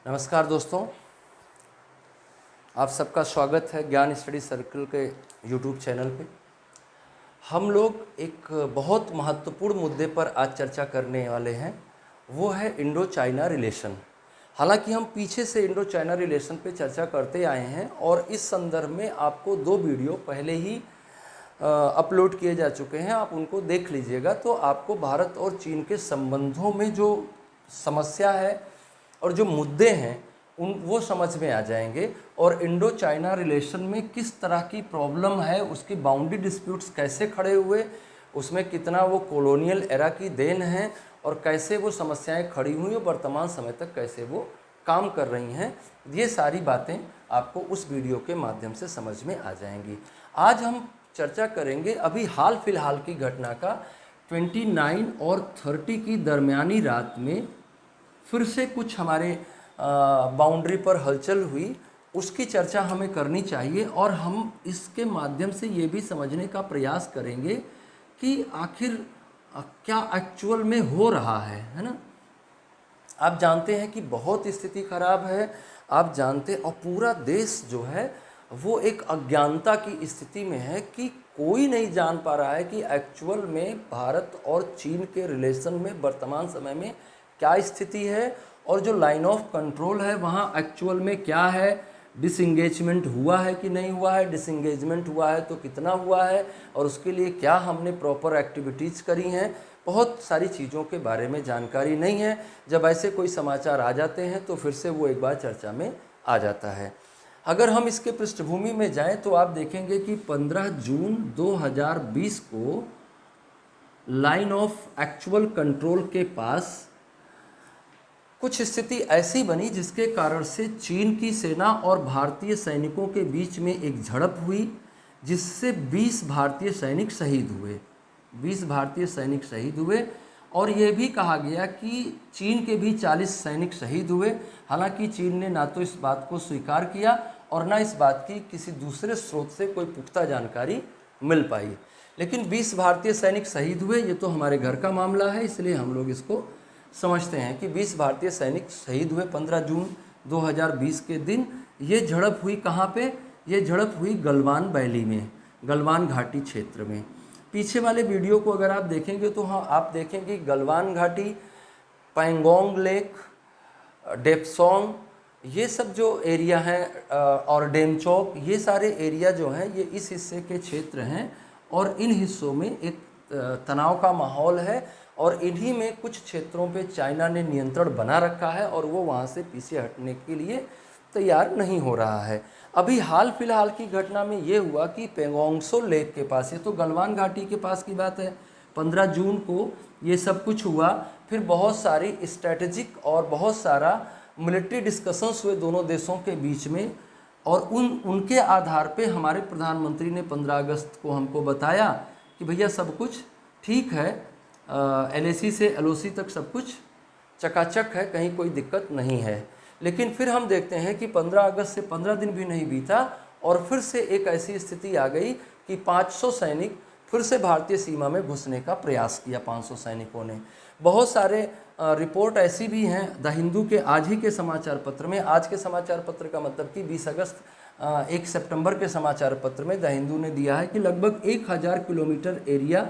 नमस्कार दोस्तों, आप सबका स्वागत है ज्ञान स्टडी सर्कल के यूट्यूब चैनल पे। हम लोग एक बहुत महत्वपूर्ण मुद्दे पर आज चर्चा करने वाले हैं, वो है इंडो चाइना रिलेशन। हालांकि हम पीछे से इंडो चाइना रिलेशन पे चर्चा करते आए हैं और इस संदर्भ में आपको 2 वीडियो पहले ही अपलोड किए जा चुके हैं, आप उनको देख लीजिएगा तो आपको भारत और चीन के संबंधों में जो समस्या है और जो मुद्दे हैं वो समझ में आ जाएंगे और इंडो चाइना रिलेशन में किस तरह की प्रॉब्लम है, उसकी बाउंड्री डिस्प्यूट्स कैसे खड़े हुए, उसमें कितना वो कॉलोनियल एरा की देन है और कैसे वो समस्याएं खड़ी हुई और वर्तमान समय तक कैसे वो काम कर रही हैं, ये सारी बातें आपको उस वीडियो के माध्यम से समझ में आ जाएंगी। आज हम चर्चा करेंगे अभी हाल फिलहाल की घटना का। 29 और 30 की दरमियानी रात में फिर से कुछ हमारे बाउंड्री पर हलचल हुई, उसकी चर्चा हमें करनी चाहिए और हम इसके माध्यम से ये भी समझने का प्रयास करेंगे कि आखिर क्या एक्चुअल में हो रहा है ना। आप जानते हैं कि बहुत स्थिति खराब है, आप जानते और पूरा देश जो है वो एक अज्ञानता की स्थिति में है कि कोई नहीं जान पा रहा है कि एक्चुअल में भारत और चीन के रिलेशन में वर्तमान समय में क्या स्थिति है और जो लाइन ऑफ कंट्रोल है वहाँ एक्चुअल में क्या है, डिसंगेजमेंट हुआ है कि नहीं हुआ है, डिसंगेजमेंट हुआ है तो कितना हुआ है और उसके लिए क्या हमने प्रॉपर एक्टिविटीज़ करी हैं। बहुत सारी चीज़ों के बारे में जानकारी नहीं है। जब ऐसे कोई समाचार आ जाते हैं तो फिर से वो एक बार चर्चा में आ जाता है। अगर हम इसके पृष्ठभूमि में जाएं तो आप देखेंगे कि 15 जून 2020 को लाइन ऑफ एक्चुअल कंट्रोल के पास कुछ स्थिति ऐसी बनी जिसके कारण से चीन की सेना और भारतीय सैनिकों के बीच में एक झड़प हुई, जिससे 20 भारतीय सैनिक शहीद हुए। 20 भारतीय सैनिक शहीद हुए और ये भी कहा गया कि चीन के भी 40 सैनिक शहीद हुए। हालांकि चीन ने ना तो इस बात को स्वीकार किया और ना इस बात की किसी दूसरे स्रोत से कोई पुख्ता जानकारी मिल पाई, लेकिन 20 भारतीय सैनिक शहीद हुए। ये तो हमारे घर का मामला है, इसलिए हम लोग इसको समझते हैं कि 20 भारतीय सैनिक शहीद हुए 15 जून 2020 के दिन। ये झड़प हुई कहाँ पे? ये झड़प हुई गलवान वैली में, गलवान घाटी क्षेत्र में। पीछे वाले वीडियो को अगर आप देखेंगे तो हाँ, आप देखेंगे गलवान घाटी, पैंगोंग लेक, डेप्सोंग, ये सब जो एरिया हैं और डेमचौक, ये सारे एरिया जो हैं ये इस हिस्से के क्षेत्र हैं और इन हिस्सों में एक तनाव का माहौल है और इन्हीं में कुछ क्षेत्रों पे चाइना ने नियंत्रण बना रखा है और वो वहाँ से पीछे हटने के लिए तैयार नहीं हो रहा है। अभी हाल फिलहाल की घटना में ये हुआ कि पेंगोंगसो लेक के पास, ये तो गलवान घाटी के पास की बात है, 15 जून को ये सब कुछ हुआ। फिर बहुत सारी स्ट्रेटेजिक और बहुत सारा मिलिट्री डिस्कशंस हुए दोनों देशों के बीच में और उनके आधार पे हमारे प्रधानमंत्री ने 15 अगस्त को हमको बताया कि भैया सब कुछ ठीक है, LAC से LOC तक सब कुछ चकाचक है, कहीं कोई दिक्कत नहीं है। लेकिन फिर हम देखते हैं कि 15 अगस्त से 15 दिन भी नहीं बीता और फिर से एक ऐसी स्थिति आ गई कि 500 सैनिक फिर से भारतीय सीमा में घुसने का प्रयास किया। 500 सैनिकों ने, बहुत सारे रिपोर्ट ऐसी भी हैं द हिंदू के आज ही के समाचार पत्र में, आज के समाचार पत्र का मतलब कि 20 अगस्त 1 सितंबर के समाचार पत्र में द हिंदू ने दिया है कि लगभग 1000 किलोमीटर एरिया,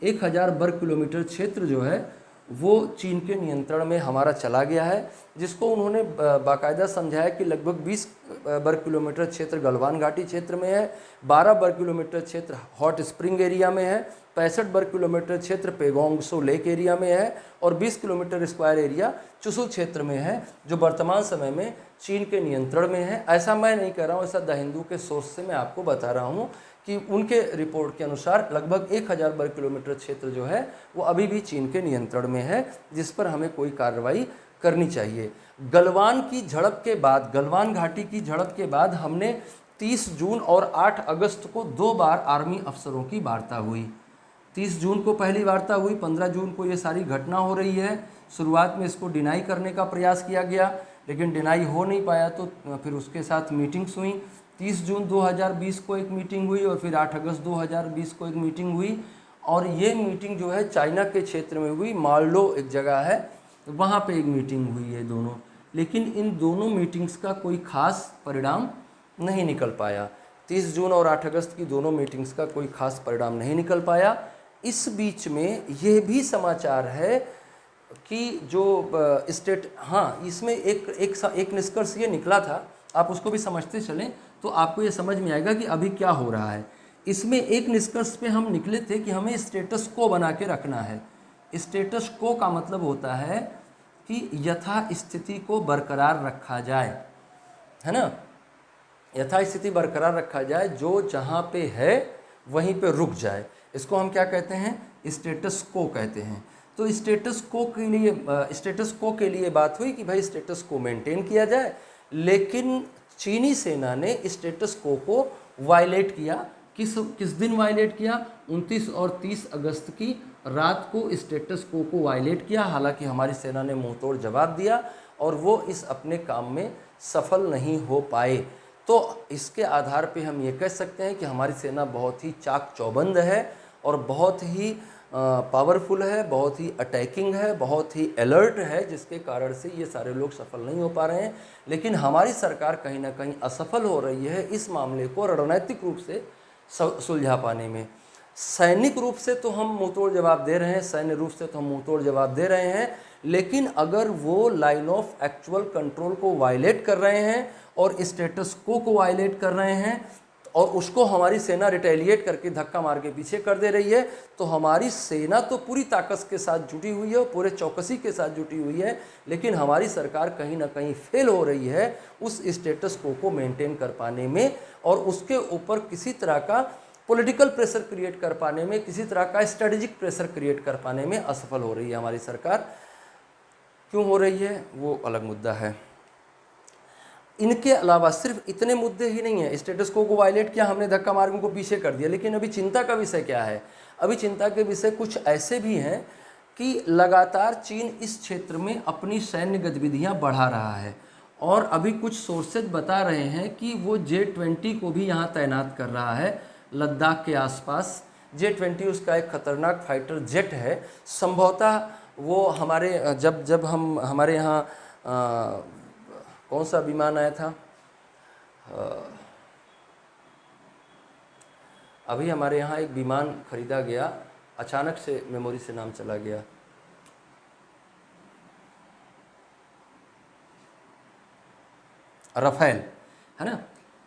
1000 वर्ग किलोमीटर क्षेत्र जो है वो चीन के नियंत्रण में हमारा चला गया है, जिसको उन्होंने बाकायदा समझाया कि लगभग 20 वर्ग किलोमीटर क्षेत्र गलवान घाटी क्षेत्र में है, 12 वर्ग किलोमीटर क्षेत्र हॉट स्प्रिंग एरिया में है, 65 वर्ग किलोमीटर क्षेत्र पेगोंगसो लेक एरिया में है और 20 किलोमीटर स्क्वायर एरिया चुशुल क्षेत्र में है, जो वर्तमान समय में चीन के नियंत्रण में है। ऐसा मैं नहीं कह रहा हूँ, ऐसा द हिंदू के सोर्स से मैं आपको बता रहा हूँ कि उनके रिपोर्ट के अनुसार लगभग 1000 वर्ग किलोमीटर क्षेत्र जो है वो अभी भी चीन के नियंत्रण में है, जिस पर हमें कोई कार्रवाई करनी चाहिए। गलवान की झड़प के बाद, गलवान घाटी की झड़प के बाद हमने 30 जून और 8 अगस्त को 2 बार आर्मी अफसरों की वार्ता हुई। 30 जून को पहली वार्ता हुई, 15 जून को ये सारी घटना हो रही है। शुरुआत में इसको डिनाई करने का प्रयास किया गया, लेकिन डिनाई हो नहीं पाया तो फिर उसके साथ मीटिंग्स हुई। 30 जून 2020 को एक मीटिंग हुई और फिर 8 अगस्त 2020 को एक मीटिंग हुई और ये मीटिंग जो है चाइना के क्षेत्र में हुई, मालडो एक जगह है, वहाँ पे एक मीटिंग हुई है दोनों। लेकिन इन दोनों मीटिंग्स का कोई खास परिणाम नहीं निकल पाया। 30 जून और 8 अगस्त की दोनों मीटिंग्स का कोई खास परिणाम नहीं निकल पाया। इस बीच में यह भी समाचार है कि जो हाँ, इसमें एक निष्कर्ष ये निकला था, आप उसको भी समझते चलें तो आपको ये समझ में आएगा कि अभी क्या हो रहा है। इसमें एक निष्कर्ष पे हम निकले थे कि हमें स्टेटस को बना के रखना है। स्टेटस को का मतलब होता है कि यथा स्थिति को बरकरार रखा जाए, है ना, यथा स्थिति बरकरार रखा जाए, जो जहाँ पे है वहीं पे रुक जाए। इसको हम क्या कहते हैं? स्टेटस को कहते हैं। तो स्टेटस को के लिए बात हुई कि भाई स्टेटस को मेंटेन किया जाए, लेकिन चीनी सेना ने स्टेटस को वायलेट किया। किस दिन वायलेट किया? 29 और 30 अगस्त की रात को स्टेटस को वायलेट किया। हालांकि हमारी सेना ने मुंहतोड़ जवाब दिया और वो इस अपने काम में सफल नहीं हो पाए। तो इसके आधार पे हम ये कह सकते हैं कि हमारी सेना बहुत ही चाक चौबंद है और बहुत ही पावरफुल है, बहुत ही अटैकिंग है, बहुत ही अलर्ट है, जिसके कारण से ये सारे लोग सफल नहीं हो पा रहे हैं। लेकिन हमारी सरकार कहीं ना कहीं असफल हो रही है इस मामले को रणनीतिक रूप से सुलझा पाने में। सैनिक रूप से तो हम मुंहतोड़ जवाब दे रहे हैं, सैन्य रूप से तो हम मुंहतोड़ जवाब दे रहे हैं, लेकिन अगर वो लाइन ऑफ एक्चुअल कंट्रोल को वायलेट कर रहे हैं और स्टेटस को वायलेट कर रहे हैं और उसको हमारी सेना रिटेलिएट करके धक्का मार के पीछे कर दे रही है, तो हमारी सेना तो पूरी ताकत के साथ जुटी हुई है और पूरे चौकसी के साथ जुटी हुई है, लेकिन हमारी सरकार कहीं ना कहीं फेल हो रही है उस स्टेटस को मेंटेन कर पाने में और उसके ऊपर किसी तरह का पॉलिटिकल प्रेशर क्रिएट कर पाने में, किसी तरह का स्ट्रेटेजिक प्रेशर क्रिएट कर पाने में असफल हो रही है हमारी सरकार। क्यों हो रही है वो अलग मुद्दा है। इनके अलावा सिर्फ इतने मुद्दे ही नहीं है। स्टेटस को वायलेट किया हमने, धक्का मार उनको पीछे कर दिया, लेकिन अभी चिंता का विषय क्या है? अभी चिंता के विषय कुछ ऐसे भी हैं कि लगातार चीन इस क्षेत्र में अपनी सैन्य गतिविधियां बढ़ा रहा है और अभी कुछ सोर्सेज बता रहे हैं कि वो J-20 को भी यहाँ तैनात कर रहा है लद्दाख के आसपास। J-20 उसका एक खतरनाक फाइटर जेट है। संभवतः वो हमारे जब हम हमारे यहाँ कौन सा विमान आया था, अभी हमारे यहाँ एक विमान खरीदा गया, अचानक से मेमोरी से नाम चला गया, रफेल, है ना।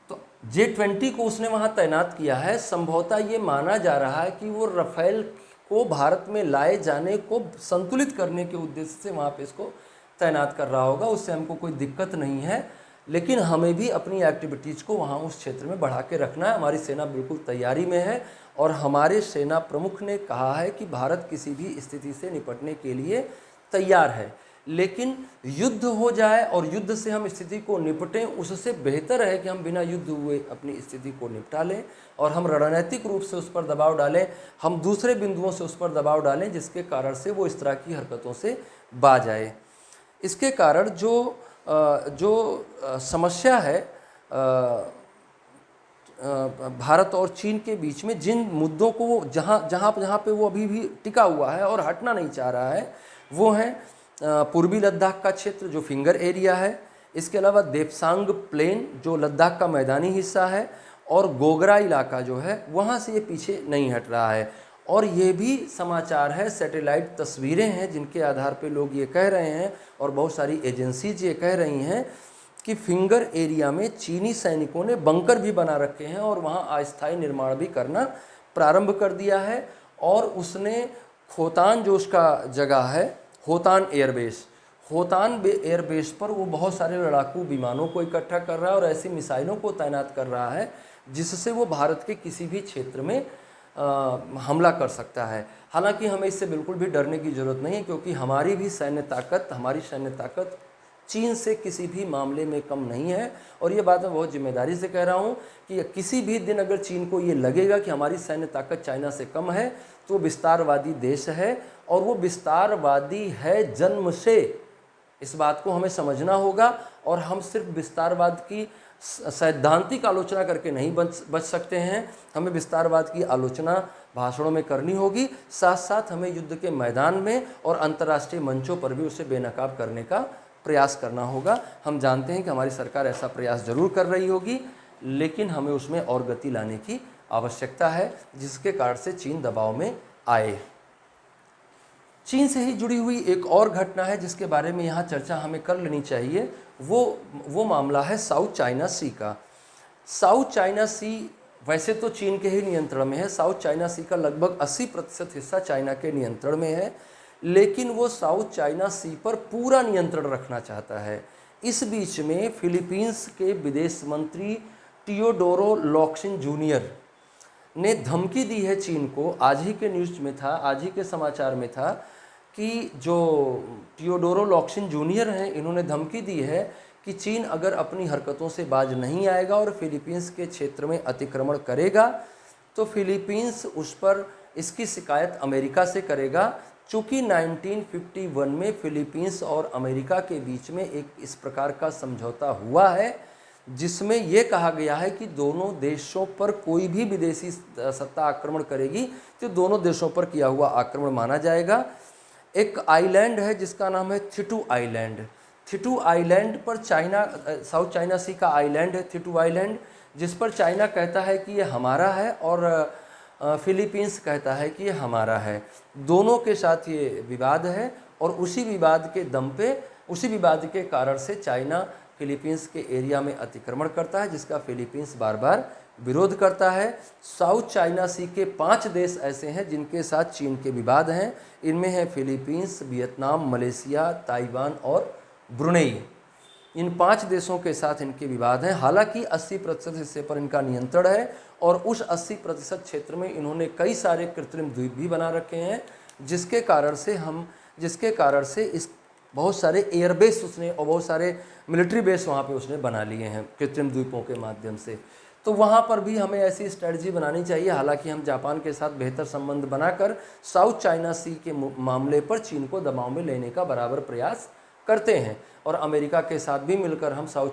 तो J-20 को उसने वहाँ तैनात किया है। संभवतः ये माना जा रहा है कि वो रफेल को भारत में लाए जाने को संतुलित करने के उद्देश्य से वहाँ पे इसको तैनात कर रहा होगा। उससे हमको कोई दिक्कत नहीं है, लेकिन हमें भी अपनी एक्टिविटीज़ को वहाँ उस क्षेत्र में बढ़ा के रखना है। हमारी सेना बिल्कुल तैयारी में है और हमारे सेना प्रमुख ने कहा है कि भारत किसी भी स्थिति से निपटने के लिए तैयार है, लेकिन युद्ध हो जाए और युद्ध से हम स्थिति को निपटें, उससे बेहतर है कि हम बिना युद्ध हुए अपनी स्थिति को निपटा लें और हम रणनीतिक रूप से उस पर दबाव डालें, हम दूसरे बिंदुओं से उस पर दबाव डालें जिसके कारण से वो इस तरह की हरकतों से बाज आए। इसके कारण जो समस्या है भारत और चीन के बीच में, जिन मुद्दों को वो जहाँ पे वो अभी भी टिका हुआ है और हटना नहीं चाह रहा है, वो है पूर्वी लद्दाख का क्षेत्र जो फिंगर एरिया है, इसके अलावा देप्सांग प्लेन जो लद्दाख का मैदानी हिस्सा है, और गोगरा इलाका जो है वहाँ से ये पीछे नहीं हट रहा है। और ये भी समाचार है, सैटेलाइट तस्वीरें हैं जिनके आधार पे लोग ये कह रहे हैं और बहुत सारी एजेंसीज ये कह रही हैं कि फिंगर एरिया में चीनी सैनिकों ने बंकर भी बना रखे हैं और वहाँ अस्थायी निर्माण भी करना प्रारंभ कर दिया है। और उसने खोतान जो उसका जगह है, होतान एयरबेस पर वो बहुत सारे लड़ाकू विमानों को इकट्ठा कर रहा है और ऐसी मिसाइलों को तैनात कर रहा है जिससे वो भारत के किसी भी क्षेत्र में हमला कर सकता है। हालांकि हमें इससे बिल्कुल भी डरने की ज़रूरत नहीं है, क्योंकि हमारी सैन्य ताकत चीन से किसी भी मामले में कम नहीं है। और ये बात मैं बहुत जिम्मेदारी से कह रहा हूँ कि किसी भी दिन अगर चीन को ये लगेगा कि हमारी सैन्य ताकत चाइना से कम है, तो वो विस्तारवादी देश है और वो विस्तारवादी है जन्म से। इस बात को हमें समझना होगा और हम सिर्फ विस्तारवाद की सैद्धांतिक आलोचना करके नहीं बच सकते हैं। हमें विस्तारवाद की आलोचना भाषणों में करनी होगी, साथ साथ हमें युद्ध के मैदान में और अंतर्राष्ट्रीय मंचों पर भी उसे बेनकाब करने का प्रयास करना होगा। हम जानते हैं कि हमारी सरकार ऐसा प्रयास जरूर कर रही होगी, लेकिन हमें उसमें और गति लाने की आवश्यकता है, जिसके कारण से चीन दबाव में आए। चीन से ही जुड़ी हुई एक और घटना है जिसके बारे में यहाँ चर्चा हमें कर लेनी चाहिए, वो मामला है साउथ चाइना सी का। साउथ चाइना सी वैसे तो चीन के ही नियंत्रण में है। साउथ चाइना सी का लगभग 80% हिस्सा चाइना के नियंत्रण में है, लेकिन वो साउथ चाइना सी पर पूरा नियंत्रण रखना चाहता है। इस बीच में फिलीपींस के विदेश मंत्री टियोडोरो लॉक्सिन जूनियर ने धमकी दी है चीन को। आज ही के न्यूज़ में था, आज ही के समाचार में था कि जो टियोडोरो लॉक्सिन जूनियर हैं, इन्होंने धमकी दी है कि चीन अगर अपनी हरकतों से बाज नहीं आएगा और फिलीपींस के क्षेत्र में अतिक्रमण करेगा तो फिलीपींस उस पर इसकी शिकायत अमेरिका से करेगा। चूँकि 1951 में फिलीपींस और अमेरिका के बीच में एक इस प्रकार का समझौता हुआ है जिसमें यह कहा गया है कि दोनों देशों पर कोई भी विदेशी सत्ता आक्रमण करेगी तो दोनों देशों पर किया हुआ आक्रमण माना जाएगा। एक आइलैंड है जिसका नाम है थिटू आइलैंड। थिटू आइलैंड पर चाइना, साउथ चाइना सी का आइलैंड है थिटू आइलैंड, जिस पर चाइना कहता है कि ये हमारा है और फिलीपींस कहता है कि ये हमारा है। दोनों के साथ ये विवाद है और उसी विवाद के दम पे, उसी विवाद के कारण से चाइना फिलीपींस के एरिया में अतिक्रमण करता है, जिसका फिलीपींस बार बार विरोध करता है। साउथ चाइना सी के 5 देश ऐसे हैं जिनके साथ चीन के विवाद हैं। इनमें है फिलीपींस, वियतनाम, मलेशिया, ताइवान और ब्रुनेई। इन 5 देशों के साथ इनके विवाद हैं। हालांकि 80% हिस्से पर इनका नियंत्रण है और उस 80% क्षेत्र में इन्होंने कई सारे कृत्रिम द्वीप भी बना रखे हैं, जिसके कारण से इस बहुत सारे एयरबेस उसने और बहुत सारे मिलिट्री बेस वहाँ पे उसने बना लिए हैं कृत्रिम द्वीपों के माध्यम से। तो वहाँ पर भी हमें ऐसी स्ट्रेटजी बनानी चाहिए। हालांकि हम जापान के साथ बेहतर संबंध बनाकर साउथ चाइना सी के मामले पर चीन को दबाव में लेने का बराबर प्रयास करते हैं और अमेरिका के साथ भी मिलकर हम साउथ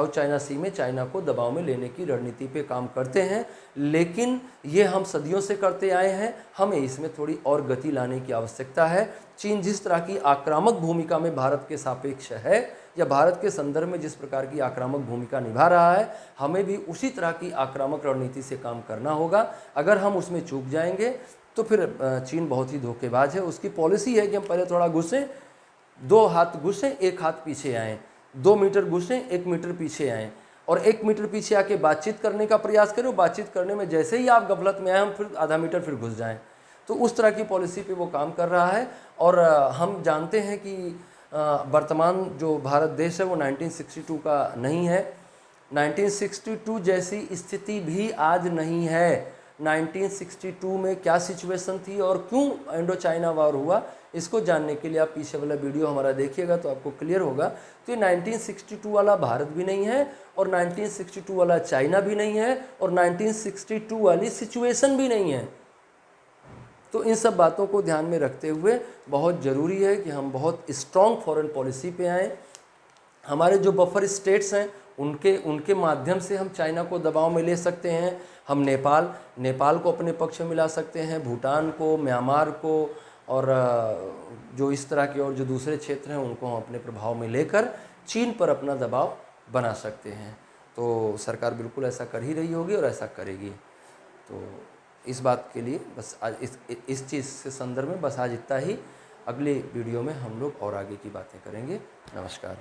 चाइना सी में चाइना को दबाव में लेने की रणनीति पे काम करते हैं। लेकिन ये हम सदियों से करते आए हैं, हमें इसमें थोड़ी और गति लाने की आवश्यकता है। चीन जिस तरह की आक्रामक भूमिका में भारत के सापेक्ष है या भारत के संदर्भ में जिस प्रकार की आक्रामक भूमिका निभा रहा है, हमें भी उसी तरह की आक्रामक रणनीति से काम करना होगा। अगर हम उसमें चूक जाएंगे तो फिर चीन बहुत ही धोखेबाज है। उसकी पॉलिसी है कि हम पहले थोड़ा घुसें, 2 हाथ घुसें, 1 हाथ पीछे आएँ, 2 मीटर घुसें, 1 मीटर पीछे आएँ और 1 मीटर पीछे आके बातचीत करने का प्रयास करें। बातचीत करने में जैसे ही आप गफलत में आए, हम फिर आधा मीटर फिर घुस जाएं। तो उस तरह की पॉलिसी पे वो काम कर रहा है। और हम जानते हैं कि वर्तमान जो भारत देश है वो 1962 का नहीं है। 1962 जैसी स्थिति भी आज नहीं है। 1962 में क्या सिचुएशन थी और क्यों इंडो चाइना वार हुआ, इसको जानने के लिए आप पीछे वाला वीडियो हमारा देखिएगा तो आपको क्लियर होगा। तो ये 1962 वाला भारत भी नहीं है और 1962 वाला चाइना भी नहीं है और 1962 वाली सिचुएशन भी नहीं है। तो इन सब बातों को ध्यान में रखते हुए बहुत ज़रूरी है कि हम बहुत स्ट्रॉन्ग फॉरेन पॉलिसी पे आएँ। हमारे जो बफर स्टेट्स हैं उनके माध्यम से हम चाइना को दबाव में ले सकते हैं। हम नेपाल को अपने पक्ष में मिला सकते हैं, भूटान को, म्यांमार को और जो इस तरह के और जो दूसरे क्षेत्र हैं उनको हम अपने प्रभाव में लेकर चीन पर अपना दबाव बना सकते हैं। तो सरकार बिल्कुल ऐसा कर ही रही होगी और ऐसा करेगी। तो इस बात के लिए बस आज इस चीज़ से संदर्भ में बस आज इतना ही। अगले वीडियो में हम लोग और आगे की बातें करेंगे। नमस्कार।